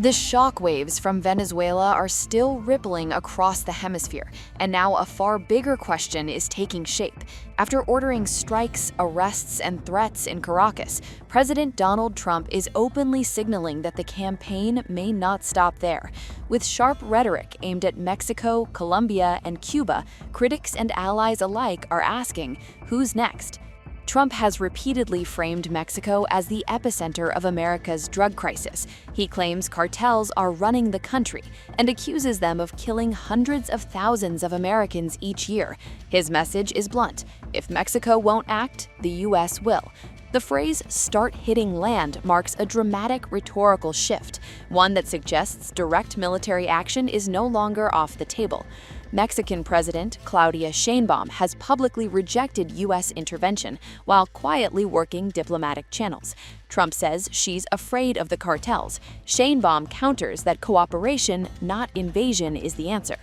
The shockwaves from Venezuela are still rippling across the hemisphere, and now a far bigger question is taking shape. After ordering strikes, arrests, and threats in Caracas, President Donald Trump is openly signaling that the campaign may not stop there. With sharp rhetoric aimed at Mexico, Colombia, and Cuba, critics and allies alike are asking, who's next? Trump has repeatedly framed Mexico as the epicenter of America's drug crisis. He claims cartels are running the country and accuses them of killing hundreds of thousands of Americans each year. His message is blunt: if Mexico won't act, the U.S. will. The phrase "start hitting land" marks a dramatic rhetorical shift, one that suggests direct military action is no longer off the table. Mexican President Claudia Sheinbaum has publicly rejected U.S. intervention while quietly working diplomatic channels. Trump says she's afraid of the cartels. Sheinbaum counters that cooperation, not invasion, is the answer.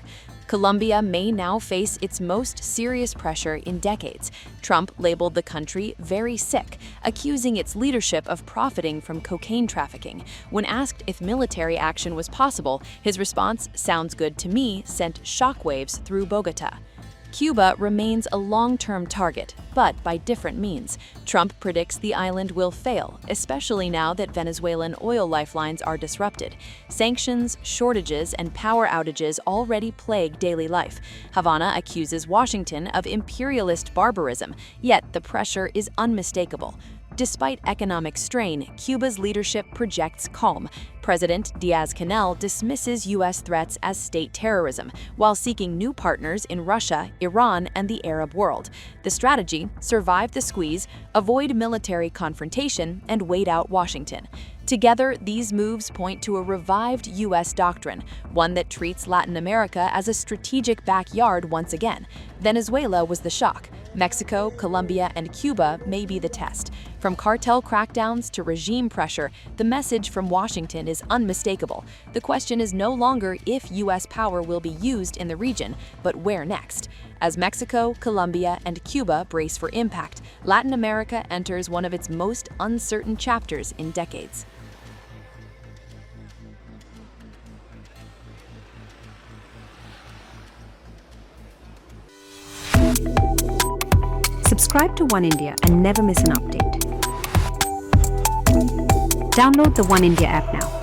Colombia may now face its most serious pressure in decades. Trump labeled the country very sick, accusing its leadership of profiting from cocaine trafficking. When asked if military action was possible, his response, "Sounds good to me," sent shockwaves through Bogota. Cuba remains a long-term target, but by different means. Trump predicts the island will fail, especially now that Venezuelan oil lifelines are disrupted. Sanctions, shortages, and power outages already plague daily life. Havana accuses Washington of imperialist barbarism, yet the pressure is unmistakable. Despite economic strain, Cuba's leadership projects calm. President Diaz-Canel dismisses U.S. threats as state terrorism, while seeking new partners in Russia, Iran, and the Arab world. The strategy: survive the squeeze, avoid military confrontation, and wait out Washington. Together, these moves point to a revived U.S. doctrine, one that treats Latin America as a strategic backyard once again. Venezuela was the shock. Mexico, Colombia, and Cuba may be the test. From cartel crackdowns to regime pressure, the message from Washington is unmistakable. The question is no longer if U.S. power will be used in the region, but where next. As Mexico, Colombia, and Cuba brace for impact, Latin America enters one of its most uncertain chapters in decades. Subscribe to One India and never miss an update. Download the One India app now.